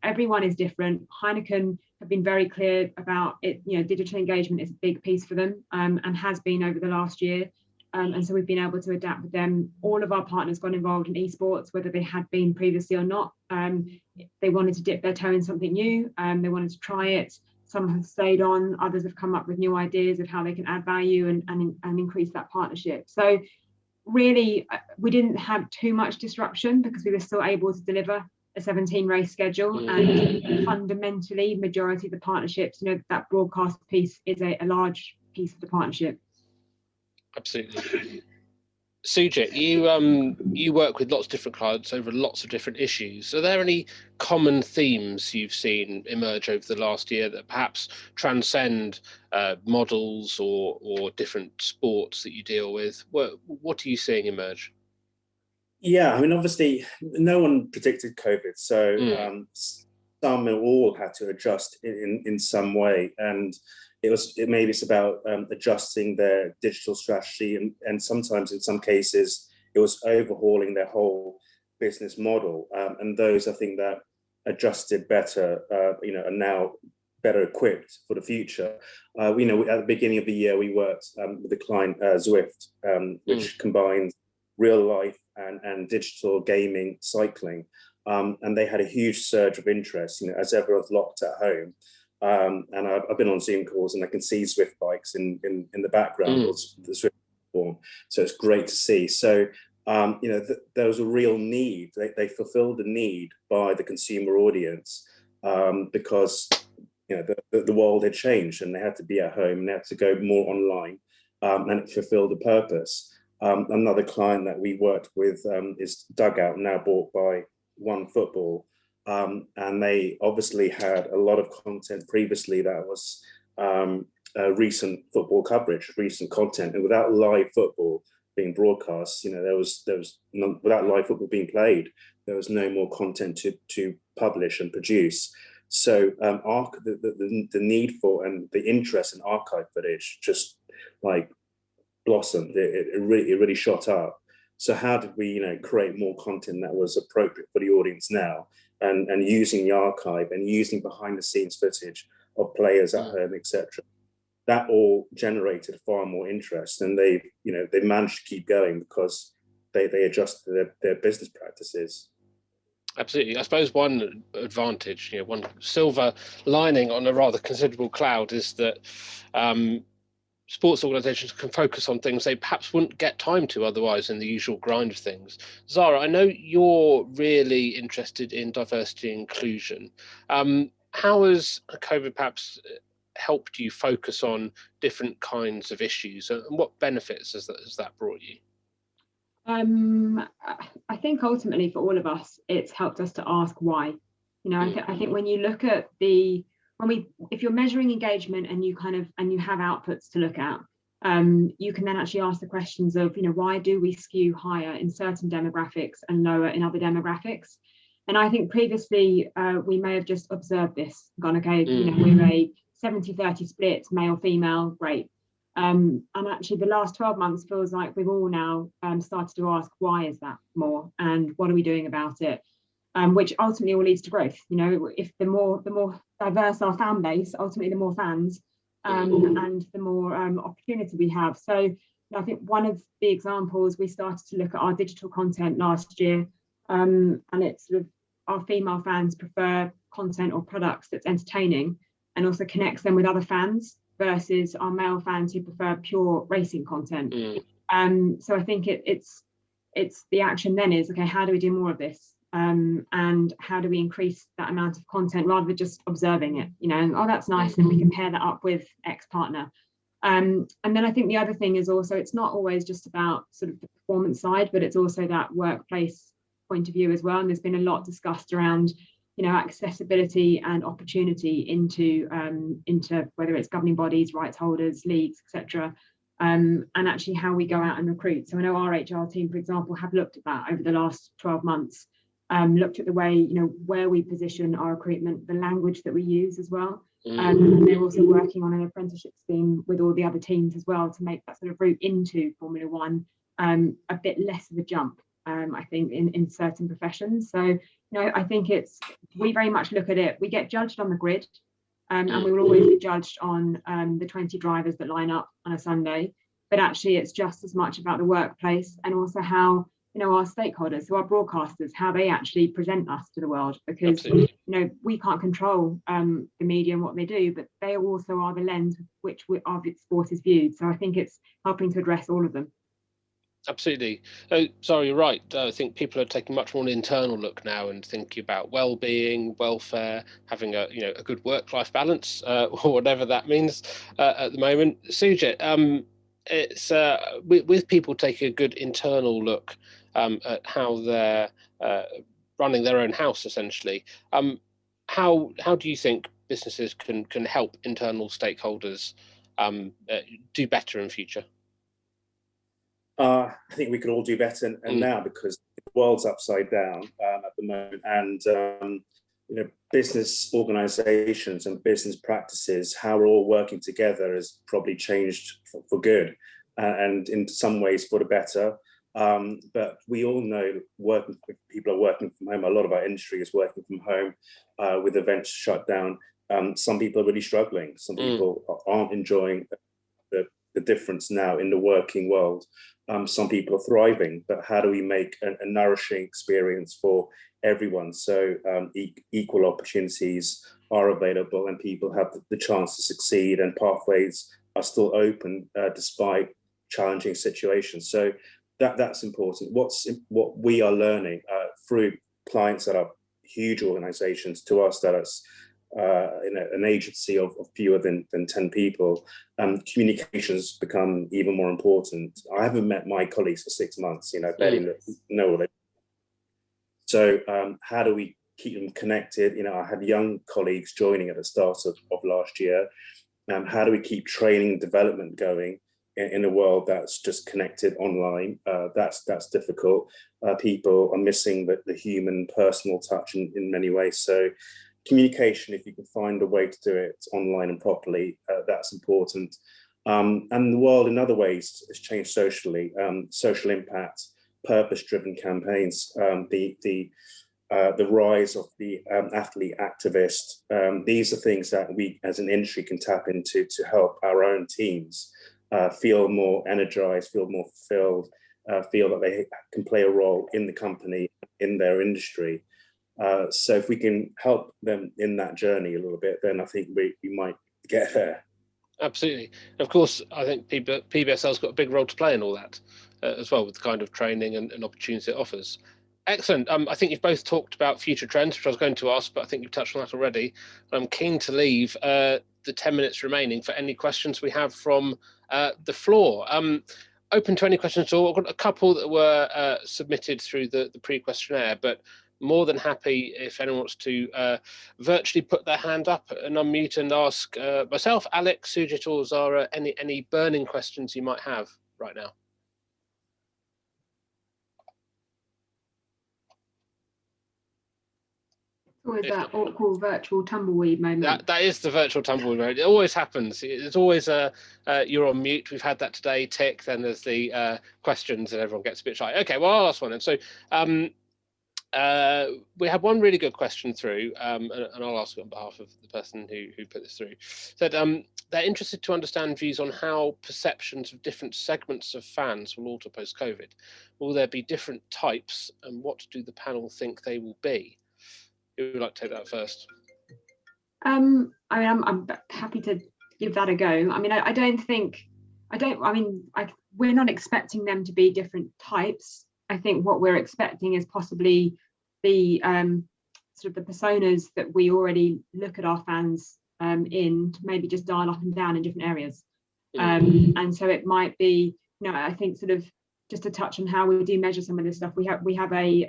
everyone is different. Heineken have been very clear about it. Digital engagement is a big piece for them and has been over the last year. And so we've been able to adapt with them. All of our partners got involved in esports, whether they had been previously or not. They wanted to dip their toe in something new. They wanted to try it. Some have stayed on, others have come up with new ideas of how they can add value and increase that partnership. So really, we didn't have too much disruption because we were still able to deliver a 17 race schedule. And fundamentally, majority of the partnerships, that broadcast piece is a large piece of the partnership. Absolutely. Sujit, you work with lots of different clients over lots of different issues. Are there any common themes you've seen emerge over the last year that perhaps transcend models or different sports that you deal with? What are you seeing emerge? Yeah, I mean, obviously, no one predicted COVID, so some or all had to adjust in some way, and maybe it's about adjusting their digital strategy, and sometimes in some cases it was overhauling their whole business model. And those I think that adjusted better, are now better equipped for the future. At the beginning of the year we worked with the client Zwift, which combines real life and digital gaming cycling, and they had a huge surge of interest. As everyone's locked at home. And I've been on Zoom calls and I can see Zwift bikes in the background, or the Zwift platform. So it's great to see. So, there was a real need. They fulfilled the need by the consumer audience because, the world had changed and they had to be at home and they had to go more online, and it fulfilled the purpose. Another client that we worked with is Dugout, now bought by One Football. And they obviously had a lot of content previously that was recent football coverage, recent content, and without live football being broadcast, without live football being played, there was no more content to publish and produce. So the need for and the interest in archive footage just like blossomed. It really shot up. So how did we create more content that was appropriate for the audience now? And using the archive and using behind the scenes footage of players at home, etc. That all generated far more interest, and they managed to keep going because they adjusted their business practices. Absolutely. I suppose one advantage, one silver lining on a rather considerable cloud is that sports organisations can focus on things they perhaps wouldn't get time to otherwise in the usual grind of things. Zara, I know you're really interested in diversity and inclusion. How has COVID perhaps helped you focus on different kinds of issues, and what benefits has that brought you? I think ultimately for all of us, it's helped us to ask why. I think when you look at if you're measuring engagement and you have outputs to look at, you can then actually ask the questions of, why do we skew higher in certain demographics and lower in other demographics? And I think previously we may have just observed this, gone, okay, we're a 70-30 split, male, female, great. And actually the last 12 months feels like we've all now started to ask, why is that more? And what are we doing about it? Which ultimately all leads to growth. If the more diverse our fan base, ultimately the more fans and the more opportunity we have. So I think one of the examples, we started to look at our digital content last year, and it's sort of our female fans prefer content or products that's entertaining and also connects them with other fans versus our male fans who prefer pure racing content. So I think it's the action then is, okay, how do we do more of this? And how do we increase that amount of content rather than just observing it, you know, and, oh, that's nice, and we can pair that up with X partner. And then I think the other thing is also, it's not always just about sort of the performance side, but it's also that workplace point of view as well. And there's been a lot discussed around, you know, accessibility and opportunity into whether it's governing bodies, rights holders, leagues, etc. And actually how we go out and recruit. So I know our HR team, for example, have looked at that over the last 12 months. Looked at the way, you know, where we position our recruitment, the language that we use as well. And they're also working on an apprenticeship scheme with all the other teams as well to make that sort of route into Formula One a bit less of a jump, I think, in certain professions. So, you know, I think we very much look at it, we get judged on the grid, and we will always be judged on the 20 drivers that line up on a Sunday. But actually, it's just as much about the workplace and also how, you know, our stakeholders, so our broadcasters, how they actually present us to the world, because you know, we can't control the media and what they do, but they also are the lens which our sport is viewed. So I think it's helping to address all of them. Absolutely. Sorry, you're right. I think people are taking much more an internal look now and thinking about well-being, welfare, having a good work-life balance, or whatever that means at the moment. Sujit, it's with people taking a good internal look at how they're running their own house, essentially. How do you think businesses can help internal stakeholders do better in future? I think we could all do better and now, because the world's upside down at the moment, and you know, business organizations and business practices, how we're all working together has probably changed for good, and in some ways for the better. But we all know people are working from home. A lot of our industry is working from home with events shut down. Some people are really struggling. Some people aren't enjoying the difference now in the working world. Some people are thriving, but how do we make a nourishing experience for everyone? So equal opportunities are available and people have the chance to succeed, and pathways are still open despite challenging situations. So that's important. What we are learning through clients that are huge organizations to us that is an agency of fewer than 10 people, communications become even more important. I haven't met my colleagues for 6 months, you know, barely know what they. So how do we keep them connected? You know, I had young colleagues joining at the start of last year. How do we keep training and development going in a world that's just connected online? That's difficult. People are missing the human personal touch in many ways. So communication, if you can find a way to do it online and properly, that's important. And the world in other ways has changed socially, social impact, purpose-driven campaigns, the rise of the athlete activist. These are things that we as an industry can tap into to help our own teams feel more energized, feel more fulfilled, feel that they can play a role in the company, in their industry. So if we can help them in that journey a little bit, then I think we might get there. Absolutely. Of course, I think PBSL's got a big role to play in all that as well, with the kind of training and opportunities it offers. Excellent. I think you've both talked about future trends, which I was going to ask, but I think you've touched on that already. I'm keen to leave the 10 minutes remaining for any questions we have from the floor. Open to any questions at all. I've got a couple that were submitted through the pre-questionnaire, but more than happy if anyone wants to virtually put their hand up and unmute and ask myself, Alex, Sujit, or Zara any burning questions you might have right now. Always that awkward virtual tumbleweed moment. That is the virtual tumbleweed moment. It always happens. It's always you're on mute. We've had that today. Tick. Then there's the questions, and everyone gets a bit shy. Okay, well, I'll ask one. And so we had one really good question through, and I'll ask it on behalf of the person who put this through. Said they're interested to understand views on how perceptions of different segments of fans will alter post-COVID. Will there be different types, and what do the panel think they will be? Who would like to take that first? I mean, I'm happy to give that a go. I mean, we're not expecting them to be different types. I think what we're expecting is possibly the sort of the personas that we already look at our fans in, to maybe just dial up and down in different areas. And so it might be, I think sort of just to touch on how we do measure some of this stuff, we have a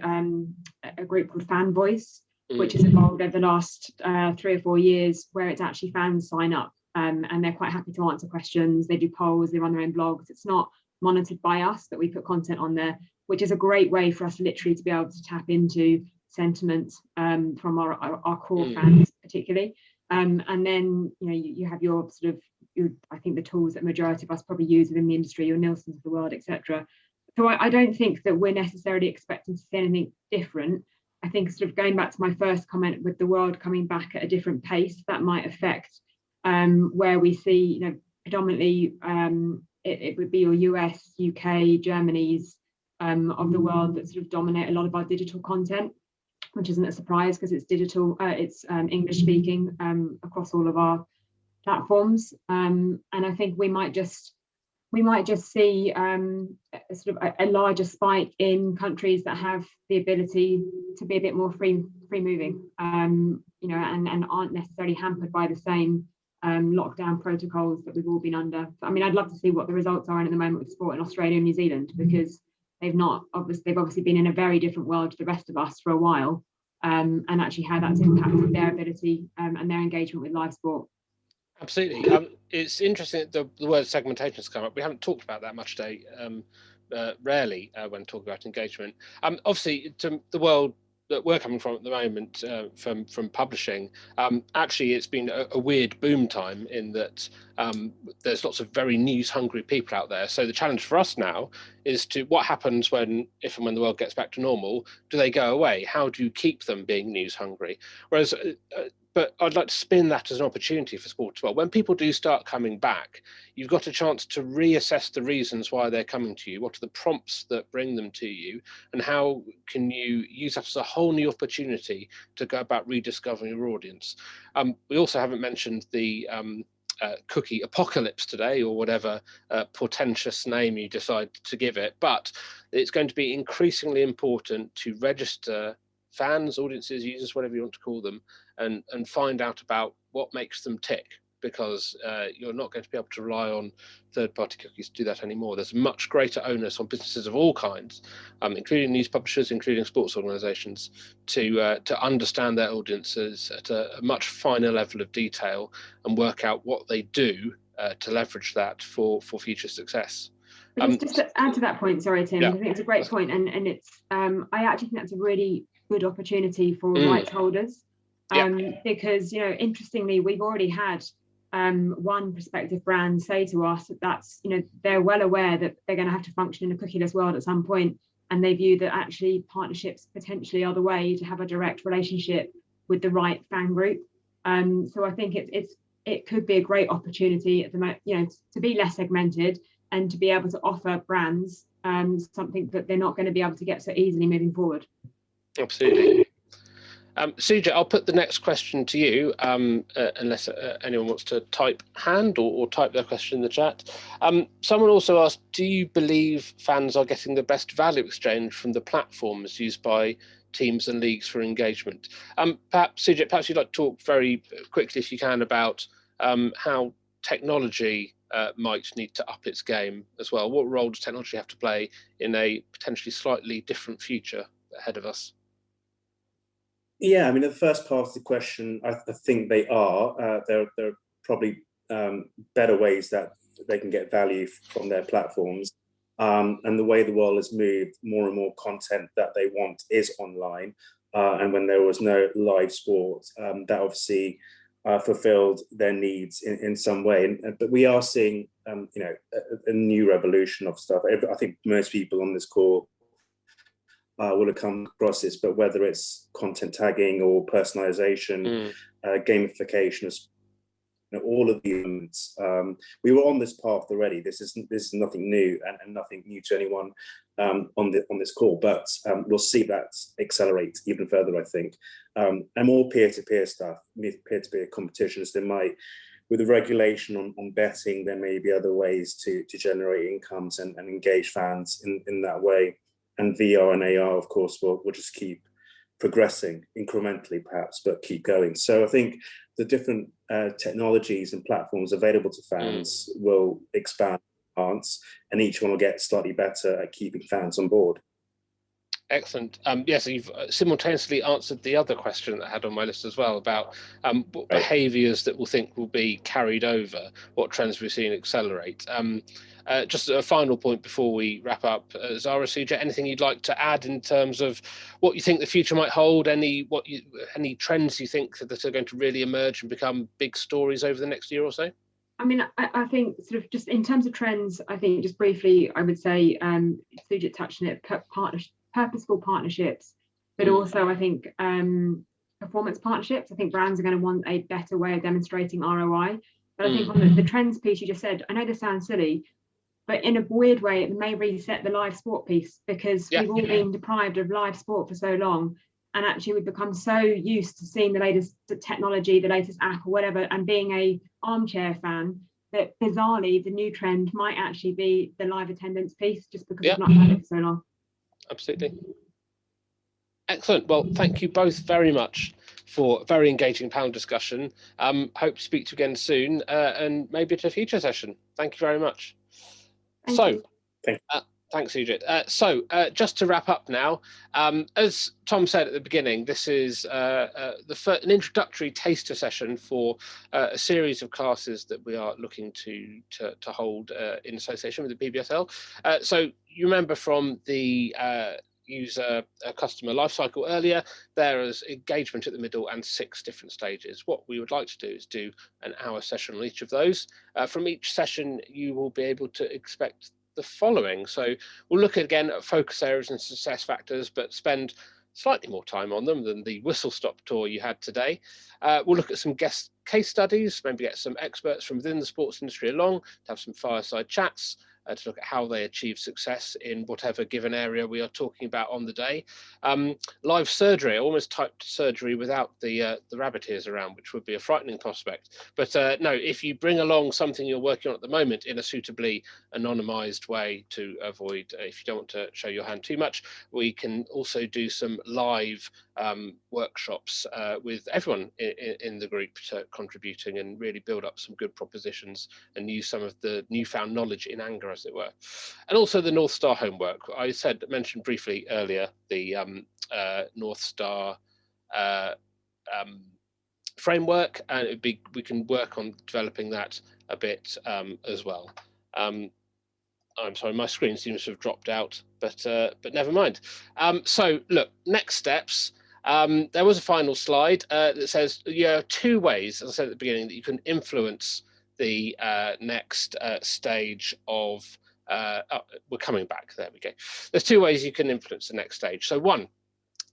group called Fanvoice, which has evolved over the last 3 or 4 years, where it's actually fans sign up and they're quite happy to answer questions. They do polls, they run their own blogs. It's not monitored by us, but we put content on there, which is a great way for us literally to be able to tap into sentiment from our core fans particularly. And then you have your sort of I think the tools that majority of us probably use within the industry, your Nielsen's of the world, etc. So I don't think that we're necessarily expecting to see anything different. I think sort of going back to my first comment with the world coming back at a different pace, that might affect where we see, predominantly it would be your US, UK, Germany's of the world that sort of dominate a lot of our digital content, which isn't a surprise because it's digital, it's English speaking across all of our platforms. And I think we might just see sort of a larger spike in countries that have the ability to be a bit more free moving, and aren't necessarily hampered by the same lockdown protocols that we've all been under. I mean, I'd love to see what the results are at the moment with sport in Australia and New Zealand, because they've obviously been in a very different world to the rest of us for a while, and actually how that's impacted their ability and their engagement with live sport. Absolutely. It's interesting that the word segmentation has come up. We haven't talked about that much today, rarely when talking about engagement. Obviously, to the world that we're coming from at the moment, from publishing, actually it's been a weird boom time in that there's lots of very news-hungry people out there. So the challenge for us now is what happens if and when the world gets back to normal? Do they go away? How do you keep them being news-hungry? Whereas but I'd like to spin that as an opportunity for sport as well. When people do start coming back, you've got a chance to reassess the reasons why they're coming to you. What are the prompts that bring them to you? And how can you use that as a whole new opportunity to go about rediscovering your audience? We also haven't mentioned the cookie apocalypse today, or whatever portentous name you decide to give it. But it's going to be increasingly important to register fans, audiences, users, whatever you want to call them, and find out about what makes them tick, because you're not going to be able to rely on third-party cookies to do that anymore. There's much greater onus on businesses of all kinds, including news publishers, including sports organisations, to understand their audiences at a much finer level of detail and work out what they do to leverage that for future success. Just to add to that point, sorry, Tim, I think it's a great point, and it's I actually think that's a really good opportunity for rights holders, because interestingly, we've already had one prospective brand say to us that's they're well aware that they're going to have to function in a cookieless world at some point, and they view that actually partnerships potentially are the way to have a direct relationship with the right fan group. So I think it could be a great opportunity at the moment, to be less segmented and to be able to offer brands something that they're not going to be able to get so easily moving forward. Absolutely. Suja, I'll put the next question to you, unless anyone wants to type hand or type their question in the chat. Someone also asked, do you believe fans are getting the best value exchange from the platforms used by teams and leagues for engagement? Perhaps, Suja, you'd like to talk very quickly, if you can, about how technology might need to up its game as well. What role does technology have to play in a potentially slightly different future ahead of us? Yeah, I mean, the first part of the question, I think they are. There are probably better ways that they can get value from their platforms. And the way the world has moved, more and more content that they want is online. And when there was no live sport, that obviously fulfilled their needs in some way. But we are seeing, a new revolution of stuff. I think most people on this call will have come across this, but whether it's content tagging or personalization, gamification all of the elements. We were on this path already. This is nothing new and nothing new to anyone on this call, but we'll see that accelerate even further, I think. And more peer-to-peer stuff, peer-to-peer competitions. There might, with the regulation on betting, there may be other ways to generate incomes and engage fans in that way. And VR and AR, of course, will just keep progressing incrementally, perhaps, but keep going. So I think the different technologies and platforms available to fans will expand, enhance, and each one will get slightly better at keeping fans on board. Excellent. Yes, you've simultaneously answered the other question that I had on my list as well about what behaviours that we'll think will be carried over, what trends we're seeing accelerate. Just a final point before we wrap up, Zara, Suja, anything you'd like to add in terms of what you think the future might hold? Any trends you think that are going to really emerge and become big stories over the next year or so? I mean, I think sort of just in terms of trends, I think just briefly, I would say Suja touched on it, purposeful partnerships, but also I think performance partnerships. I think brands are going to want a better way of demonstrating ROI. But I think on the trends piece you just said, I know this sounds silly, but in a weird way, it may reset the live sport piece, because we've all been deprived of live sport for so long. And actually we've become so used to seeing the latest technology, the latest app or whatever, and being a armchair fan, that bizarrely the new trend might actually be the live attendance piece, just because we've not had it for so long. Absolutely. Excellent. Well, thank you both very much for a very engaging panel discussion. Hope to speak to you again soon, and maybe at a future session. Thank you very much. Thank you. Thanks, Sujit. Just to wrap up now, as Tom said at the beginning, this is an introductory taster session for a series of classes that we are looking to hold in association with the PBSL. So you remember from the user customer lifecycle earlier, there is engagement at the middle and 6 different stages. What we would like to do is do an hour session on each of those. From each session, you will be able to expect the following. So we'll look again at focus areas and success factors, but spend slightly more time on them than the whistle-stop tour you had today. We'll look at some guest case studies, maybe get some experts from within the sports industry along to have some fireside chats, to look at how they achieve success in whatever given area we are talking about on the day. Live surgery, I almost typed surgery without the rabbit ears around, which would be a frightening prospect. But no, if you bring along something you're working on at the moment in a suitably anonymized way to avoid, if you don't want to show your hand too much, we can also do some live workshops with everyone in the group contributing, and really build up some good propositions and use some of the newfound knowledge in anger, as it were. And also the North Star homework. I mentioned briefly earlier the North Star framework, and we can work on developing that a bit as well. I'm sorry, my screen seems to have dropped out, but never mind. So look, next steps. There was a final slide that says there are 2 ways, as I said at the beginning, that you can influence the next stage of, we're coming back, there we go. There's 2 ways you can influence the next stage. So one,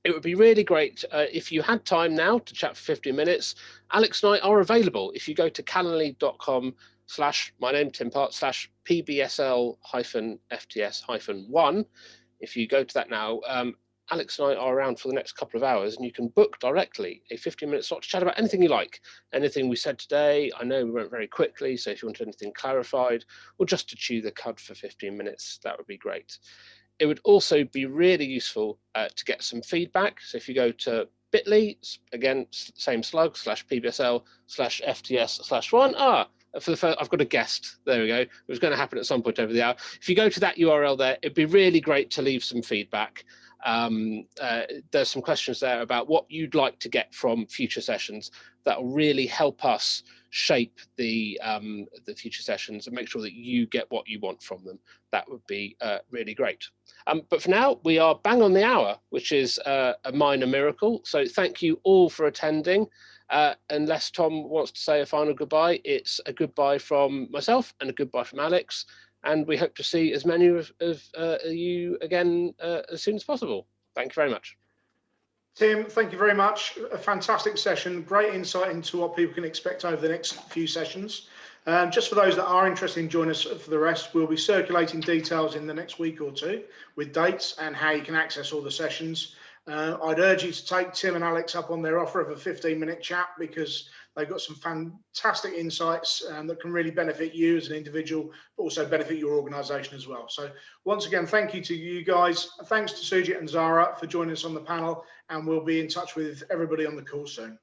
it would be really great if you had time now to chat for 15 minutes. Alex and I are available. If you go to calendly.com/myname/PBSL-FTS-1, if you go to that now, Alex and I are around for the next couple of hours, and you can book directly a 15-minute slot to chat about anything you like, anything we said today. I know we went very quickly, so if you want anything clarified or just to chew the cud for 15 minutes, that would be great. It would also be really useful to get some feedback. So if you go to bit.ly, again, same slug, /PBSL/FTS/1, for the first, I've got a guest. There we go. It was going to happen at some point over the hour. If you go to that URL there, it'd be really great to leave some feedback. There's some questions there about what you'd like to get from future sessions that will really help us shape the future sessions and make sure that you get what you want from them. That would be really great. But for now, we are bang on the hour, which is a minor miracle. So thank you all for attending. Unless Tom wants to say a final goodbye, it's a goodbye from myself and a goodbye from Alex. And we hope to see as many of you again as soon as possible. Thank you very much. Tim, thank you very much. A fantastic session, great insight into what people can expect over the next few sessions. Just for those that are interested in joining us for the rest, we'll be circulating details in the next week or two with dates and how you can access all the sessions. I'd urge you to take Tim and Alex up on their offer of a 15-minute chat, because they've got some fantastic insights that can really benefit you as an individual, but also benefit your organisation as well. So once again, thank you to you guys. Thanks to Sujit and Zara for joining us on the panel, and we'll be in touch with everybody on the call soon.